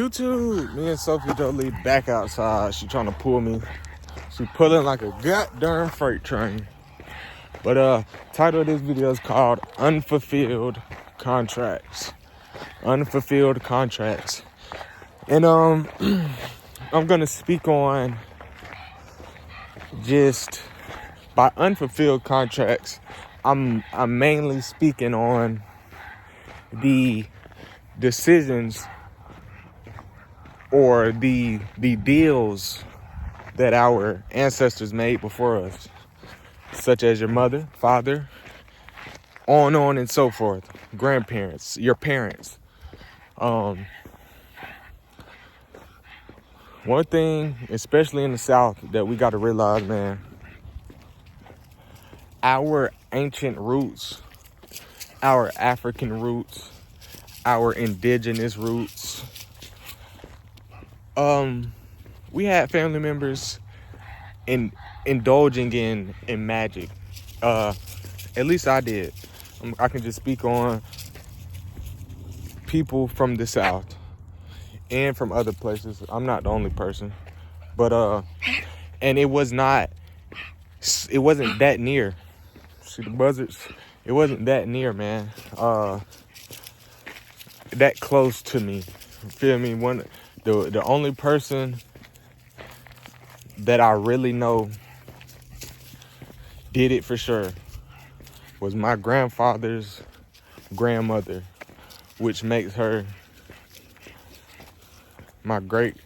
YouTube, me and Sophie Jolie back outside. She trying to pull me. She pulling like a goddamn freight train. But title of this video is called Unfulfilled Contracts. Unfulfilled contracts. And I'm gonna speak on just by unfulfilled contracts. I'm mainly speaking on the decisions or the deals that our ancestors made before us, such as your mother, father, on and so forth, grandparents, your parents. One thing, especially in the South, that we got to realize, man, our ancient roots, our African roots, our indigenous roots, we had family members indulging in magic. At least I did. I can just speak on people from the South and from other places. I'm not the only person, but and it wasn't that near. See the buzzards? It wasn't that near, man. That close to me. Feel me? The only person that I really know did it for sure was my grandfather's grandmother, which makes her my great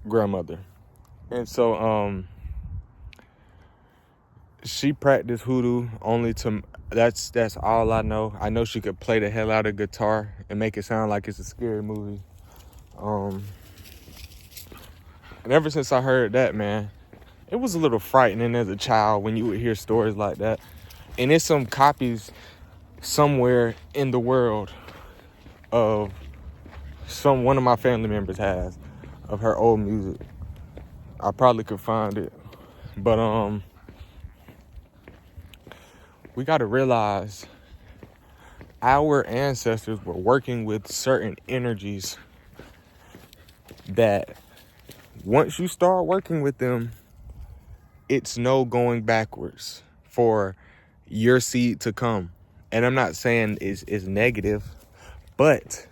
grandmother. And so she practiced hoodoo only to, that's all I know. I know she could play the hell out of guitar and make it sound like it's a scary movie. And ever since I heard that, man, it was a little frightening as a child when you would hear stories like that. And there's some copies somewhere in the world of one of my family members has of her old music. I probably could find it. But we got to realize our ancestors were working with certain energies that once you start working with them, it's no going backwards for your seed to come. And I'm not saying it's negative, but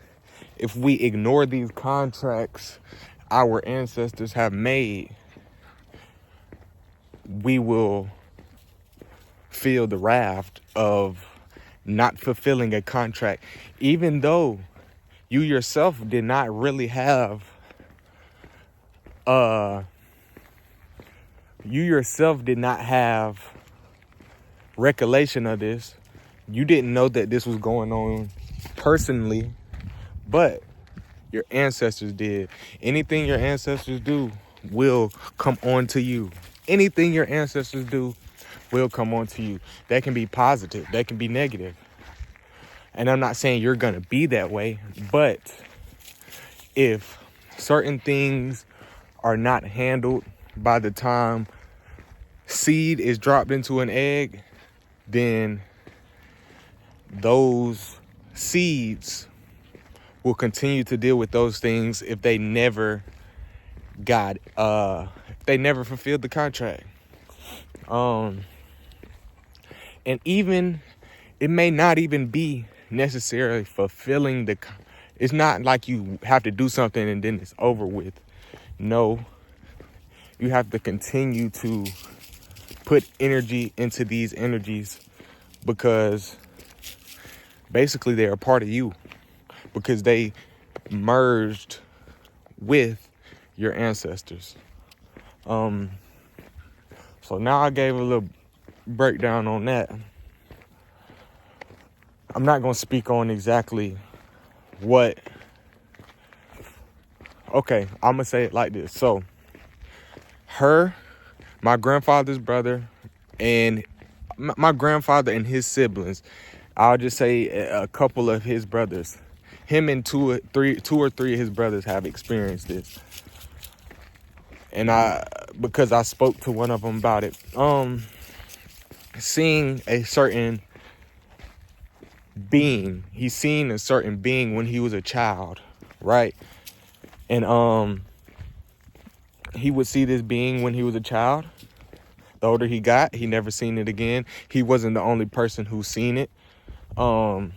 if we ignore these contracts our ancestors have made, we will feel the wrath of not fulfilling a contract, even though you yourself did not really have recollection of this. You didn't know that this was going on personally, but your ancestors did. Anything your ancestors do will come on to you. Anything your ancestors do will come on to you. That can be positive, that can be negative. And I'm not saying you're gonna be that way, but if certain things are not handled by the time seed is dropped into an egg, then those seeds will continue to deal with those things if they never fulfilled the contract. And even it may not even be necessarily fulfilling it's not like you have to do something and then it's over with. No, you have to continue to put energy into these energies because basically they're a part of you, because they merged with your ancestors. So now I gave a little breakdown on that. I'm not going to speak on exactly what. Okay, I'm going to say it like this. So my grandfather's brother, and my grandfather and his siblings, I'll just say a couple of his brothers, him and two or three of his brothers have experienced this. And because I spoke to one of them about it, seeing a certain being. He seen a certain being when he was a child, right? And he would see this being when he was a child. The older he got, he never seen it again. He wasn't the only person who seen it. And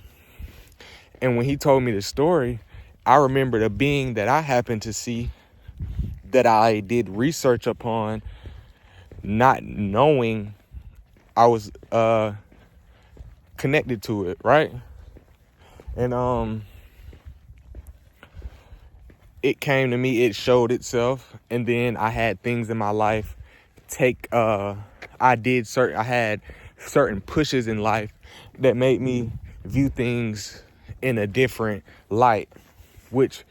when he told me the story, I remembered a being that I happened to see that I did research upon, not knowing I was connected to it, right? And it came to me, it showed itself, and then I had things in my life I had certain pushes in life that made me view things in a different light, which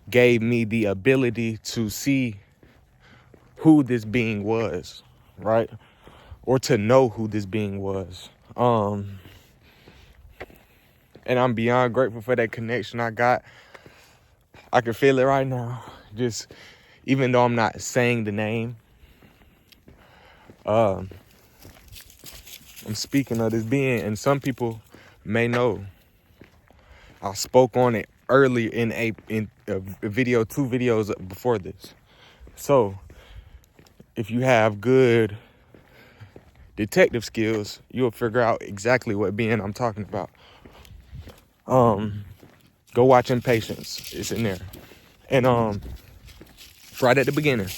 gave me the ability to see who this being was, right? Or to know who this being was. And I'm beyond grateful for that connection I got. I can feel it right now. Just, even though I'm not saying the name, I'm speaking of this being, and some people may know. I spoke on it early in a video, 2 videos before this. So if you have good detective skills, you'll figure out exactly what being I'm talking about. Go watch Impatience. It's in there. And it's right at the beginning.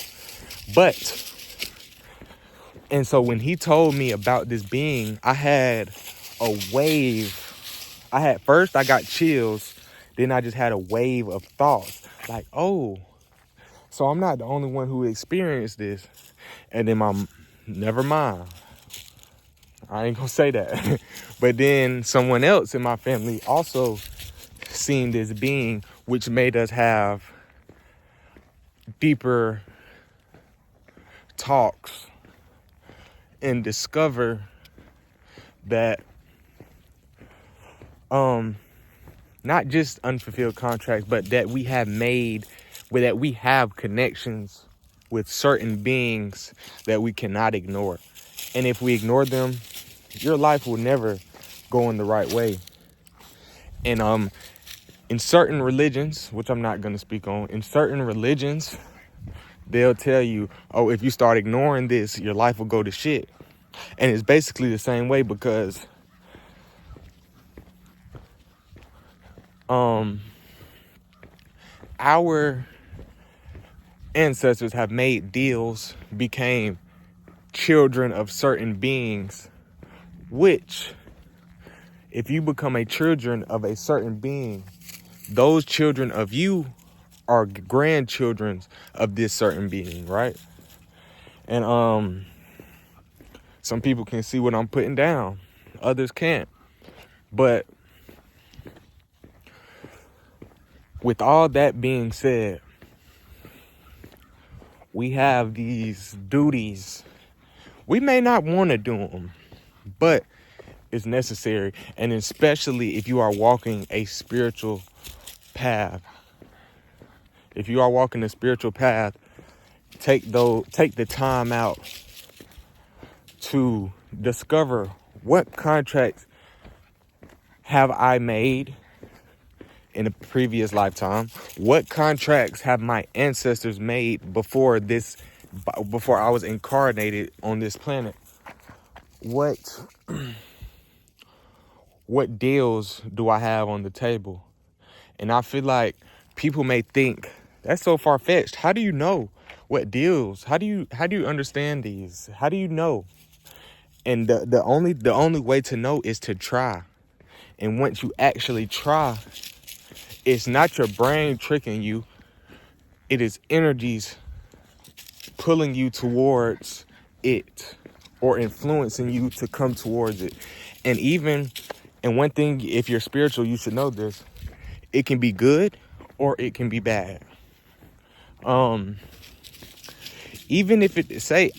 And so when he told me about this being, I had a wave. First I got chills, then I just had a wave of thoughts. Like, oh, so I'm not the only one who experienced this. And then never mind. I ain't gonna say that. But then someone else in my family also seen this being, which made us have deeper talks and discover that not just unfulfilled contracts, but that we have connections with certain beings that we cannot ignore. And if we ignore them, your life will never go in the right way. And in certain religions, which I'm not going to speak on, in certain religions, they'll tell you, oh, if you start ignoring this, your life will go to shit. And it's basically the same way, because our ancestors have made deals, became children of certain beings, which, if you become a children of a certain being, those children of you are grandchildren of this certain being, right? And some people can see what I'm putting down, others can't. But with all that being said, we have these duties. We may not want to do them, but it's necessary. And especially if you are walking a spiritual path. If you are walking a spiritual path, take the time out to discover, what contracts have I made in a previous lifetime? What contracts have my ancestors made before I was incarnated on this planet? What deals do I have on the table? And I feel like people may think, that's so far-fetched. How do you know what deals? How do you understand these? How do you know? And the only way to know is to try. And once you actually try, it's not your brain tricking you. It is energies pulling you towards it, or influencing you to come towards it. And one thing, if you're spiritual, you should know this. It can be good or it can be bad. Even if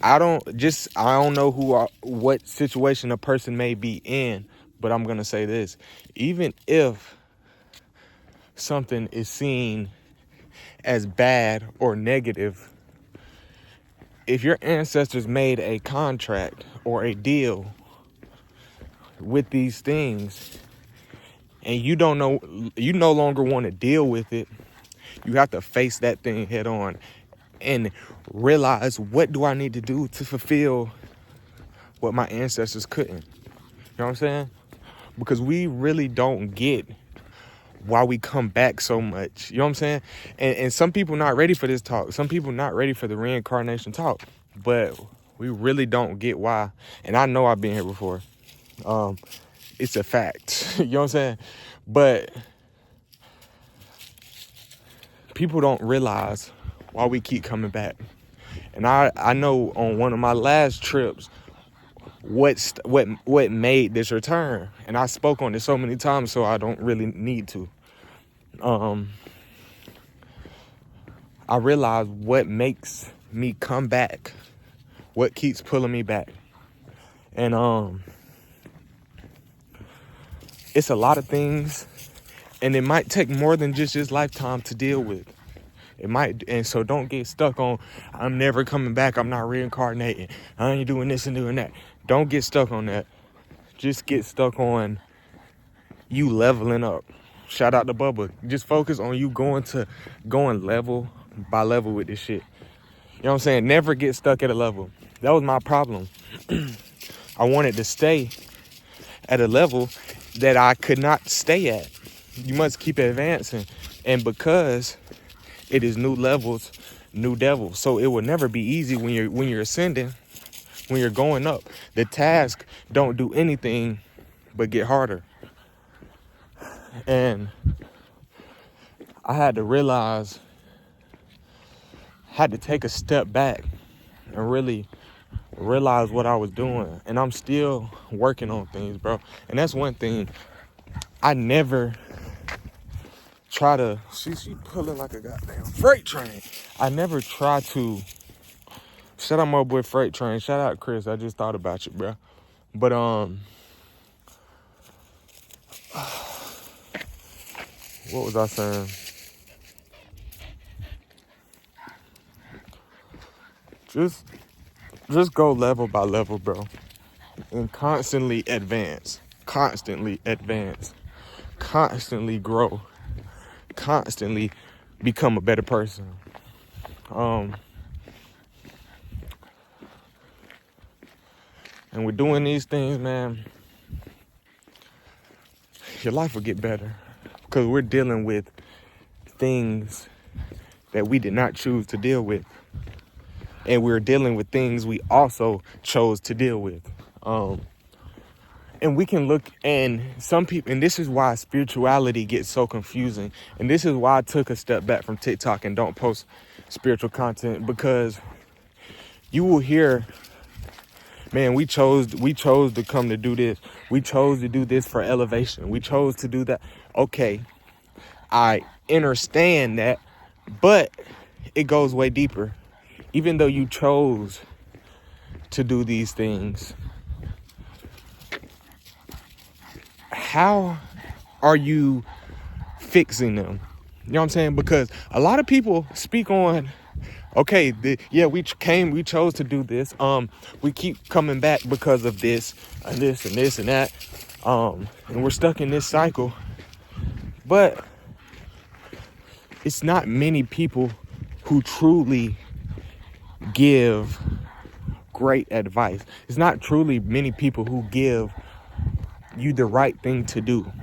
I don't know what situation a person may be in, but I'm going to say this. Even if something is seen as bad or negative, if your ancestors made a contract or a deal with these things, and you don't know, you no longer want to deal with it, you have to face that thing head on and realize, what do I need to do to fulfill what my ancestors couldn't? You know what I'm saying? Because we really don't get why we come back so much. You know what I'm saying? And some people not ready for this talk. Some people not ready for the reincarnation talk. But we really don't get why. And I know I've been here before. It's a fact. You know what I'm saying? But people don't realize why we keep coming back. And I know on one of my last trips what made this return. And I spoke on this so many times, so I don't really need to. I realized what makes me come back, what keeps pulling me back. And it's a lot of things, and it might take more than just this lifetime to deal with. It might, and so don't get stuck on, I'm never coming back, I'm not reincarnating, I ain't doing this and doing that. Don't get stuck on that. Just get stuck on you leveling up. Shout out to Bubba. Just focus on you going level by level with this shit. You know what I'm saying? Never get stuck at a level. That was my problem. I wanted to stay at a level that I could not stay at. You must keep advancing. And because it is new levels, new devils. So it will never be easy when you're ascending, when you're going up. The task don't do anything but get harder. And I had to realize, had to take a step back and really realize what I was doing. And I'm still working on things, bro. And that's one thing. I never try to, she pulling like a goddamn freight train. I never try to, shout out my boy Freight Train. Shout out Chris. I just thought about you, bro. But what was I saying? Just go level by level, bro. And constantly advance. Constantly advance. Constantly grow. Constantly become a better person. And with doing these things, man, your life will get better. Because we're dealing with things that we did not choose to deal with. And we're dealing with things we also chose to deal with. And we can look, and some people, and this is why spirituality gets so confusing. And this is why I took a step back from TikTok and don't post spiritual content, because you will hear, man, we chose to come to do this. We chose to do this for elevation. We chose to do that. Okay, I understand that, but it goes way deeper. Even though you chose to do these things, how are you fixing them? You know what I'm saying? Because a lot of people speak on, okay, we chose to do this. We keep coming back because of this and this and this and that. And we're stuck in this cycle. But it's not many people who truly give great advice. It's not truly many people who give you the right thing to do. You know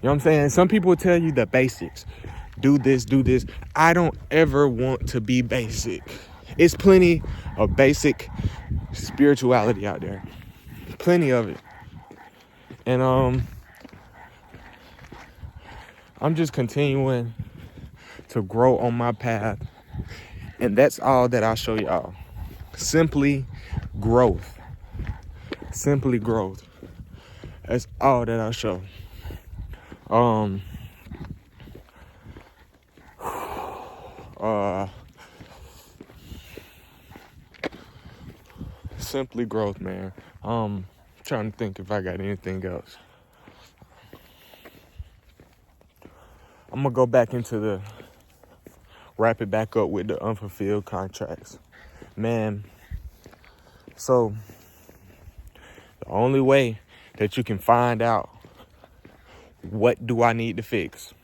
what I'm saying? Some people will tell you the basics. Do this, do this. I don't ever want to be basic. It's plenty of basic spirituality out there. Plenty of it. And I'm just continuing to grow on my path. And that's all that I show y'all. Simply growth. Simply growth. That's all that I show. Simply growth, man. Trying to think if I got anything else. I'm gonna go back into wrap it back up with the unfulfilled contracts. Man, so the only way that you can find out What do I need to fix?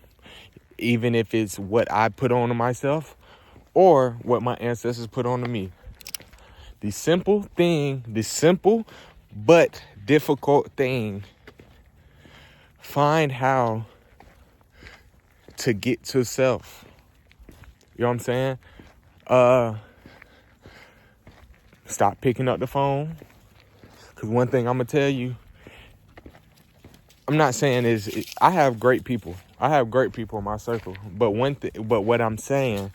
Even if it's what I put on to myself or what my ancestors put on to me. The simple but difficult thing, find how to get to self. You know what I'm saying? Stop picking up the phone. Because one thing I'm going to tell you, I'm not saying I have great people. I have great people in my circle. But what I'm saying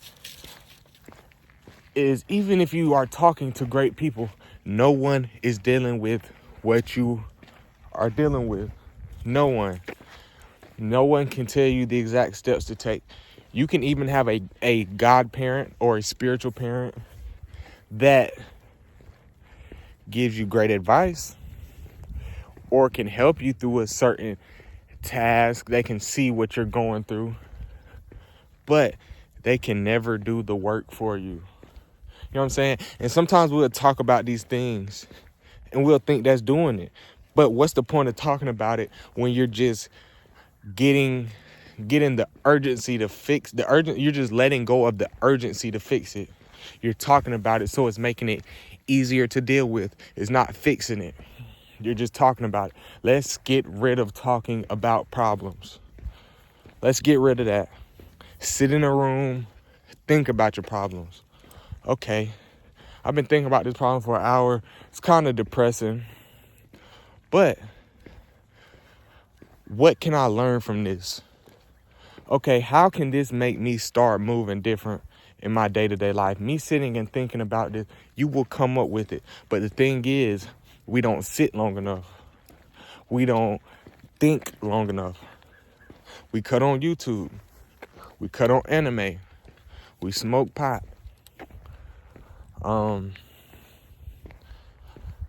is, even if you are talking to great people, no one is dealing with what you are dealing with. No one. No one can tell you the exact steps to take. You can even have a godparent or a spiritual parent that gives you great advice or can help you through a certain task. They can see what you're going through, but they can never do the work for you. You know what I'm saying? And sometimes we'll talk about these things and we'll think that's doing it. But what's the point of talking about it when you're just getting the urgency to fix you're just letting go of the urgency to fix it. You're talking about it so it's making it easier to deal with. It's not fixing it. You're just talking about it. Let's get rid of talking about problems. Let's get rid of that. Sit in a room, think about your problems. Okay, I've been thinking about this problem for an hour. It's kind of depressing, but what can I learn from this? Okay, how can this make me start moving different in my day-to-day life? Me sitting and thinking about this, you will come up with it. But the thing is, we don't sit long enough. We don't think long enough. We cut on YouTube. We cut on anime. We smoke pot.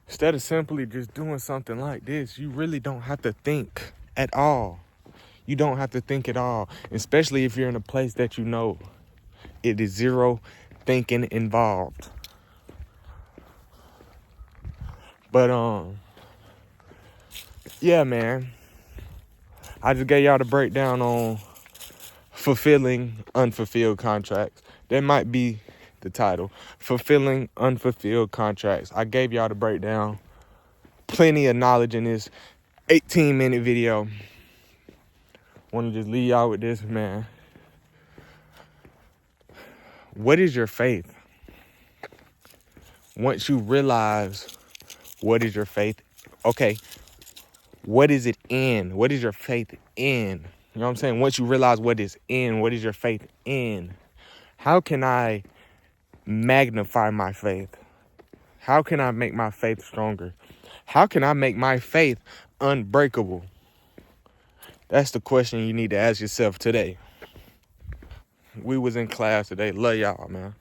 Instead of simply just doing something like this, you really don't have to think at all. You don't have to think at all, especially if you're in a place that you know it is zero thinking involved. But yeah, man, I just gave y'all the breakdown on fulfilling unfulfilled contracts. That might be the title, fulfilling unfulfilled contracts. I gave y'all the breakdown. Plenty of knowledge in this 18-minute video. Want to just leave y'all with this, man. What is your faith? Once you realize what is your faith, okay, what is it in? What is your faith in? You know what I'm saying? Once you realize what is in, what is your faith in? How can I magnify my faith? How can I make my faith stronger? How can I make my faith unbreakable? That's the question you need to ask yourself today. We was in class today. Love y'all, man.